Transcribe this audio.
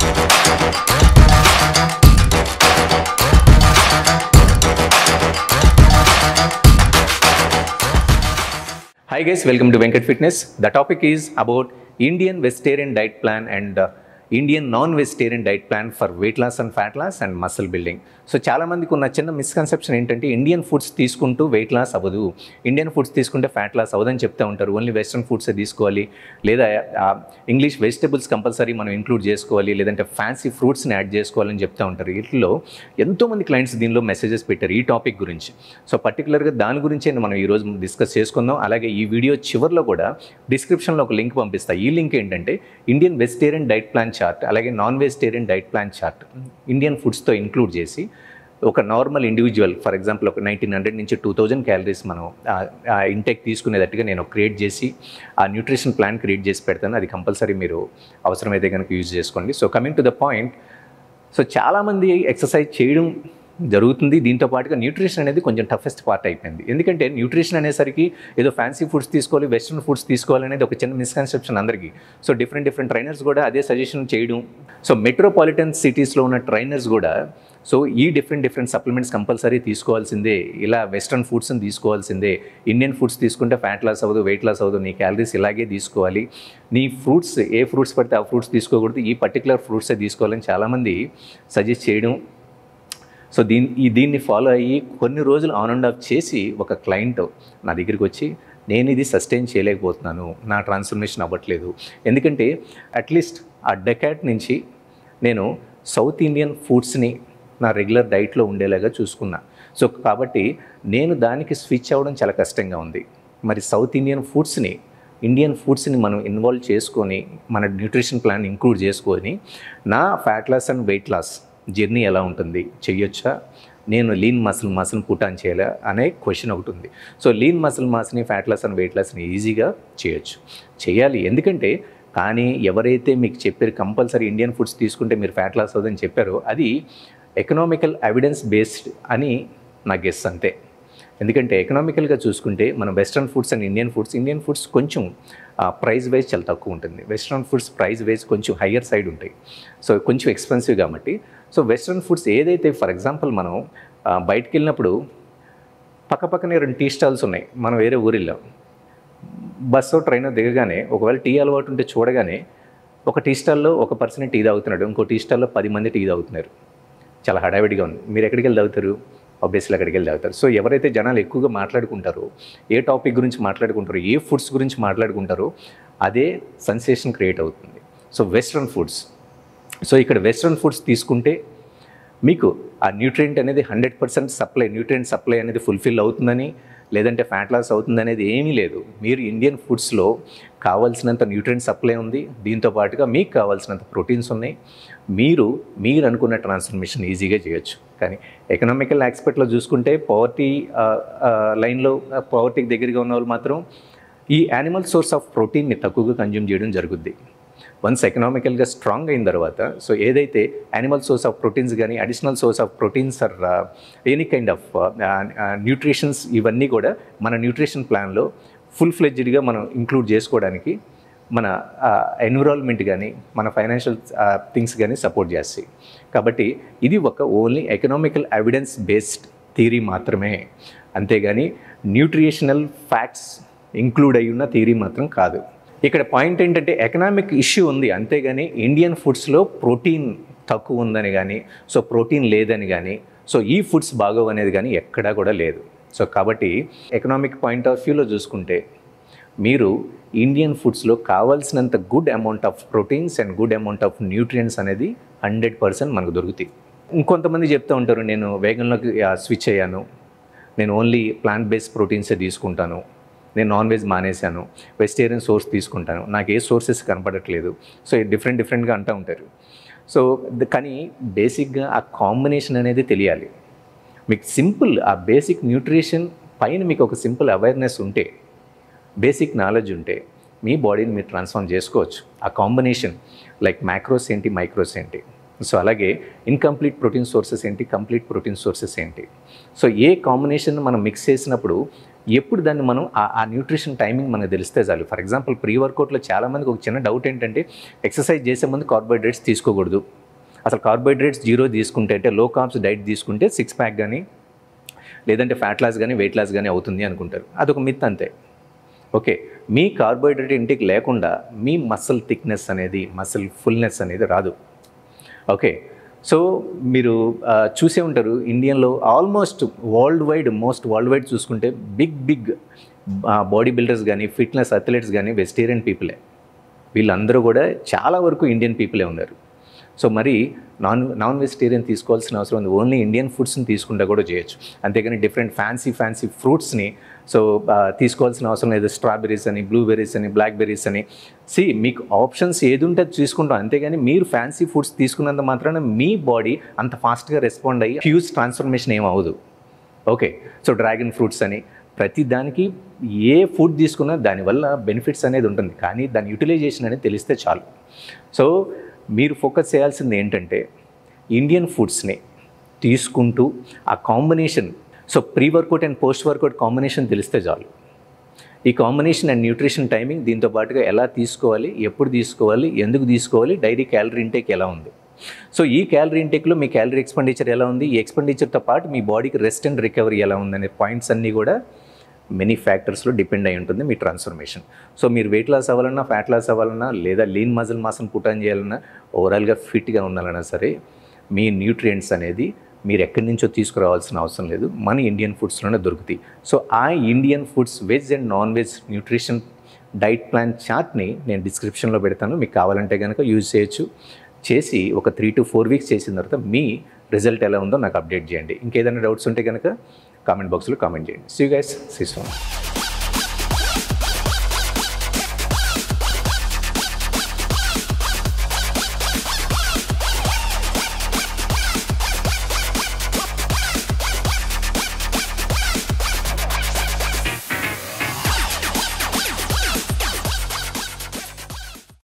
Hi guys, welcome to Venkat Fitness. The topic is about Indian vegetarian diet plan and Indian non-vegetarian diet plan for weight loss and fat loss and muscle building. So చాలా మందికి ఉన్న చిన్న misconception ఏంటంటే Indian foods తీసుకుంటూ weight loss అవ్వదు, Indian foods తీసుకుంటే fat loss అవ్వదని చెప్తూ ఉంటారు. ఓన్లీ వెస్ట్రన్ ఫుడ్సే తీసుకోవాలి, లేదా ఇంగ్లీష్ వెజిటబుల్స్ కంపల్సరీ మనం ఇంక్లూడ్ చేసుకోవాలి, లేదంటే ఫ్యాన్సీ ఫ్రూట్స్ని యాడ్ చేసుకోవాలని చెప్తూ ఉంటారు. వీటిలో ఎంతోమంది క్లయింట్స్ దీనిలో మెసేజెస్ పెట్టారు ఈ టాపిక్ గురించి. సో పర్టికులర్గా దాని గురించే మనం ఈరోజు డిస్కస్ చేసుకుందాం. అలాగే ఈ వీడియో చివరిలో కూడా డిస్క్రిప్షన్లో ఒక లింక్ పంపిస్తా. ఈ లింక్ ఏంటంటే Indian vegetarian diet plan chart, అలాగే non vegetarian diet plan chart Indian ఫుడ్స్తో ఇంక్లూడ్ చేసి ఒక నార్మల్ ఇండివిజువల్ ఫర్ ఎగ్జాంపుల్ ఒక 1900 నుంచి 2000 క్యాలరీస్ మనం ఇంటేక్ తీసుకునేటట్టుగా నేను క్రియేట్ చేసి ఆ న్యూట్రిషన్ ప్లాన్ క్రియేట్ చేసి పెడతాను. అది కంపల్సరీ మీరు అవసరమైతే కనుక యూజ్ చేసుకోండి. So coming to the point, so చాలామంది ఎక్సర్సైజ్ చేయడం జరుగుతుంది, దీంతో పాటుగా న్యూట్రిషన్ అనేది కొంచెం టఫెస్ట్ పార్ట్ అయిపోయింది. ఎందుకంటే న్యూట్రిషన్ అనేసరికి ఏదో ఫ్యాన్సీ ఫుడ్స్ తీసుకోవాలి, వెస్ట్రన్ ఫుడ్స్ తీసుకోవాలి అనేది ఒక చిన్న మిస్కన్సెప్షన్ అందరికీ. సో డిఫరెంట్ ట్రైనర్స్ కూడా అదే సజెషన్ చేయడం. సో మెట్రోపాలిటన్ సిటీస్లో ఉన్న ట్రైనర్స్ కూడా సో ఈ డిఫరెంట్ సప్లిమెంట్స్ కంపల్సరీ తీసుకోవాల్సిందే, ఇలా వెస్ట్రన్ ఫుడ్స్ని తీసుకోవాల్సిందే, ఇండియన్ ఫుడ్స్ తీసుకుంటే ఫ్యాట్ లాస్ అవ్వదు, వెయిట్ లాస్ అవ్వదు, నీ క్యాలరీస్ ఇలాగే తీసుకోవాలి, నీ ఫ్రూట్స్ ఏ ఫ్రూట్స్ పడితే ఆ ఫ్రూట్స్ తీసుకోకూడదు, ఈ పర్టికులర్ ఫ్రూట్సే తీసుకోవాలని చాలామంది సజెస్ట్ చేయడం. సో దీన్ని ఫాలో అయ్యి కొన్ని రోజులు ఆన్ అండ్ ఆఫ్ చేసి ఒక క్లయింట్ నా దగ్గరికి వచ్చి నేను ఇది సస్టైన్ చేయలేకపోతున్నాను, నా ట్రాన్స్ఫర్మేషన్ అవ్వట్లేదు, ఎందుకంటే అట్లీస్ట్ ఆ డెకాడ్ నుంచి నేను సౌత్ ఇండియన్ ఫుడ్స్ని నా రెగ్యులర్ డైట్లో ఉండేలాగా చూసుకున్నా. సో కాబట్టి నేను దానికి స్విచ్ అవ్వడం చాలా కష్టంగా ఉంది. మరి సౌత్ ఇండియన్ ఫుడ్స్ని మనం ఇన్వాల్వ్ చేసుకొని మన న్యూట్రిషన్ ప్లాన్ ఇంక్లూడ్ చేసుకొని నా fat loss and weight loss journey ఎలా ఉంటుంది, చెయ్యొచ్చా, నేను లీన్ మసిల్ పుట్ ఆన్ చేయాలా అనే క్వశ్చన్ ఒకటి ఉంది. సో లీన్ మసిల్ మాస్ని ఫ్యాట్ లాస్ అండ్ వెయిట్ లాస్ని ఈజీగా చేయాలి. ఎందుకంటే కానీ ఎవరైతే మీకు చెప్పారు కంపల్సరీ ఇండియన్ ఫుడ్స్ తీసుకుంటే మీరు ఫ్యాట్ లాస్ అవుతుందని చెప్పారో అది ఎకనామికల్ ఎవిడెన్స్ బేస్డ్ అని నా గెస్ అంతే. ఎందుకంటే ఎకనామికల్గా చూసుకుంటే మనం western foods and Indian foods కొంచెం ప్రైస్ వైజ్ చాలా తక్కువ ఉంటుంది, వెస్ట్రన్ ఫుడ్స్ ప్రైస్ వైజ్ కొంచెం హయ్యర్ సైడ్ ఉంటాయి. సో కొంచెం ఎక్స్పెన్సివ్ కాబట్టి సో వెస్ట్రన్ ఫుడ్స్ ఏదైతే ఫర్ ఎగ్జాంపుల్ మనం బయటికి వెళ్ళినప్పుడు పక్కనే 2 టీ స్టాల్స్ ఉన్నాయి, మనం వేరే ఊరిలో బస్సు ట్రైన్ దిగగానే ఒకవేళ టీ అలవాటు ఉంటే చూడగానే ఒక టీ స్టాల్లో ఒక పర్సన్ టీ తాగుతున్నాడు, ఇంకో టీ స్టాల్లో 10 మంది టీ తాగుతున్నారు, చాలా హడావిడిగా ఉంది. మీరు ఎక్కడికి వెళ్ళి తాగుతారు? ఆబ్వియస్లీ అక్కడికి వెళ్ళి తాగుతారు. సో ఎవరైతే జనాలు ఎక్కువగా మాట్లాడుకుంటారో, ఏ టాపిక్ గురించి మాట్లాడుకుంటారో, ఏ ఫుడ్స్ గురించి మాట్లాడుకుంటారో అదే సెన్సేషన్ క్రియేట్ అవుతుంది. సో వెస్ట్రన్ ఫుడ్స్, సో ఇక్కడ వెస్ట్రన్ ఫుడ్స్ తీసుకుంటే మీకు ఆ న్యూట్రియంట్ అనేది 100% సప్లై, న్యూట్రియంట్ సప్లై అనేది ఫుల్ఫిల్ అవుతుందని, లేదంటే ఫ్యాట్ లాస్ అవుతుంది అనేది ఏమీ లేదు. మీరు ఇండియన్ ఫుడ్స్లో కావాల్సినంత న్యూట్రియంట్ సప్లై ఉంది, దీంతో పాటుగా మీకు కావాల్సినంత ప్రోటీన్స్ ఉన్నాయి, మీరు అనుకున్న ట్రాన్స్ఫర్మేషన్ ఈజీగా చేయొచ్చు. కానీ ఎకనామికల్ ఆస్పెక్ట్లో చూసుకుంటే పవర్టీకి దగ్గరగా ఉన్న వాళ్ళు మాత్రం ఈ యానిమల్ సోర్స్ ఆఫ్ ప్రోటీన్ని తక్కువగా కన్జ్యూమ్ చేయడం జరుగుద్ది. వన్స్ ఎకనామికల్గా స్ట్రాంగ్ అయిన తర్వాత సో ఏదైతే యానిమల్ సోర్స్ ఆఫ్ ప్రోటీన్స్ కానీ additional source of proteins or any kind of nutritions ఇవన్నీ కూడా మన న్యూట్రిషన్ ప్లాన్లో ఫుల్ ఫ్లెడ్జ్డ్గా మనం ఇంక్లూడ్ చేసుకోవడానికి మన ఎన్విరాన్మెంట్ కానీ మన ఫైనాన్షియల్ థింగ్స్ కానీ సపోర్ట్ చేస్తాయి. కాబట్టి ఇది ఒక only economical evidence based theory మాత్రమే, అంతేగాని న్యూట్రిషనల్ ఫ్యాక్ట్స్ ఇంక్లూడ్ అయి ఉన్న థియరీ మాత్రం కాదు. ఇక్కడ పాయింట్ ఏంటంటే ఎకనామిక్ ఇష్యూ ఉంది, అంతేగాని ఇండియన్ ఫుడ్స్లో ప్రోటీన్ తక్కువ ఉందని కానీ సో ప్రోటీన్ లేదని కానీ సో ఈ ఫుడ్స్ బాగోవు అనేది కానీ ఎక్కడా కూడా లేదు. సో కాబట్టి ఎకనామిక్ పాయింట్ ఆఫ్ వ్యూలో చూసుకుంటే మీరు ఇండియన్ ఫుడ్స్లో కావాల్సినంత good amount of proteins and good amount of nutrients అనేది 100% మనకు దొరుకుతాయి. ఇంకొంతమంది చెప్తూ ఉంటారు నేను వేగంలోకి స్విచ్ అయ్యాను, నేను ఓన్లీ ప్లాంట్ బేస్డ్ ప్రోటీన్సే తీసుకుంటాను, నేను నాన్ వెజ్ మానేశాను, వెజిటేరియన్ సోర్స్ తీసుకుంటాను, నాకు ఏ సోర్సెస్ కనపడట్లేదు. సో డిఫరెంట్గా అంటూ ఉంటారు. సో కానీ బేసిక్గా ఆ కాంబినేషన్ అనేది తెలియాలి. మీకు సింపుల్ ఆ బేసిక్ న్యూట్రిషన్ పైన మీకు ఒక సింపుల్ అవేర్నెస్ ఉంటే, బేసిక్ నాలెడ్జ్ ఉంటే మీ బాడీని మీరు ట్రాన్స్ఫార్మ్ చేసుకోవచ్చు. ఆ కాంబినేషన్ లైక్ మ్యాక్రోస్ ఏంటి, మైక్రోస్ ఏంటి, సో అలాగే ఇన్కంప్లీట్ ప్రోటీన్ సోర్సెస్ ఏంటి, కంప్లీట్ ప్రోటీన్ సోర్సెస్ ఏంటి, సో ఏ కాంబినేషన్ మనం మిక్స్ చేసినప్పుడు ఎప్పుడు దాన్ని మనం ఆ న్యూట్రిషన్ టైమింగ్ మనకు తెలిస్తే చాలు. ఫర్ ఎగ్జాంపుల్ ప్రీ వర్కౌట్లో చాలామందికి ఒక చిన్న డౌట్ ఏంటంటే ఎక్సర్సైజ్ చేసే ముందు కార్బోహైడ్రేట్స్ తీసుకోకూడదు, అసలు కార్బోహైడ్రేట్స్ 0 తీసుకుంటే అంటే లో కార్బ్స్ డైట్ తీసుకుంటే 6 ప్యాక్ కానీ లేదంటే ఫ్యాట్ లాస్ కానీ వెయిట్ లాస్ కానీ అవుతుంది అనుకుంటారు. అదొక మిత్ అంతే. ఓకే, మీ కార్బోహైడ్రేట్ ఇంటేక్ లేకుండా మీ మసిల్ థిక్నెస్ అనేది, మసిల్ ఫుల్నెస్ అనేది రాదు. ఓకే, సో మీరు చూసే ఉంటారు ఇండియన్లో ఆల్మోస్ట్ మోస్ట్ వరల్డ్ వైడ్ చూసుకుంటే బిగ్ బాడీ బిల్డర్స్ కానీ ఫిట్నెస్ అథ్లెట్స్ కానీ వెజిటేరియన్ పీపులే. వీళ్ళందరూ కూడా చాలా వరకు ఇండియన్ పీపులే ఉన్నారు. సో మరి నాన్ వెజిటేరియన్ తీసుకోవాల్సిన అవసరం ఉంది. ఓన్లీ ఇండియన్ ఫుడ్స్ని తీసుకుంటా కూడా చేయొచ్చు, అంతేగాని డిఫరెంట్ ఫ్యాన్సీ ఫ్రూట్స్ని తీసుకోవాల్సిన అవసరం లేదు. స్ట్రాబెర్రీస్ అని, బ్లూబెర్రీస్ అని, బ్లాక్బెర్రీస్ అని. మీకు ఆప్షన్స్ ఏది ఉంటే అది తీసుకుంటాం, అంతేగాని మీరు ఫ్యాన్సీ ఫుడ్స్ తీసుకున్నంత మాత్రాన మీ బాడీ అంత ఫాస్ట్గా రెస్పాండ్ అయ్యి హ్యూజ్ ట్రాన్స్ఫర్మేషన్ ఏం అవ్వదు. ఓకే, సో డ్రాగన్ ఫ్రూట్స్ అని ప్రతి దానికి ఏ ఫుడ్ తీసుకున్నా దానివల్ల బెనిఫిట్స్ అనేది ఉంటుంది, కానీ దాని యూటిలైజేషన్ అనేది తెలిస్తే చాలు. సో మీరు ఫోకస్ చేయాల్సింది ఏంటంటే ఇండియన్ ఫుడ్స్ని తీసుకుంటూ ఆ combination, so pre workout and post workout combination తెలిస్తే చాలు. ఈ కాంబినేషన్ అండ్ న్యూట్రిషన్ టైమింగ్, దీంతో పాటుగా ఎలా తీసుకోవాలి, ఎప్పుడు తీసుకోవాలి, ఎందుకు తీసుకోవాలి, డైలీ క్యాలరీ ఇంటేక్ ఎలా ఉంది, సో ఈ క్యాలరీ ఇంటేక్లో మీ క్యాలరీ ఎక్స్పెండిచర్ ఎలా ఉంది, ఈ ఎక్స్పెండిచర్తో పాటు మీ బాడీకి రెస్ట్ అండ్ రికవరీ ఎలా ఉందనే పాయింట్స్ అన్నీ కూడా మెనీ ఫ్యాక్టర్స్లో డిపెండ్ అయి ఉంటుంది మీ ట్రాన్స్ఫర్మేషన్. సో మీరు వెయిట్ లాస్ అవ్వాలన్నా, ఫ్యాట్ లాస్ అవ్వాలన్నా, లేదా లీన్ మజిల్ మాస్ని పుట్ ఆన్ చేయాలన్నా, ఓవరాల్గా ఫిట్గా ఉండాలన్నా సరే మీ న్యూట్రియంట్స్ అనేది మీరు ఎక్కడి నుంచో తీసుకురావాల్సిన అవసరం లేదు, మన ఇండియన్ ఫుడ్స్లోనే దొరుకుతాయి. సో ఆ Indian foods veg and non veg nutrition diet plan చార్ట్ని నేను డిస్క్రిప్షన్లో పెడతాను, మీకు కావాలంటే కనుక యూజ్ చేయొచ్చు. చేసి ఒక 3 to 4 వీక్స్ చేసిన తర్వాత మీ రిజల్ట్ ఎలా ఉందో నాకు అప్డేట్ చేయండి. ఇంకేదైనా డౌట్స్ ఉంటే కనుక కామెంట్ బాక్స్లో కామెంట్ చేయండి. See you guys, see you soon.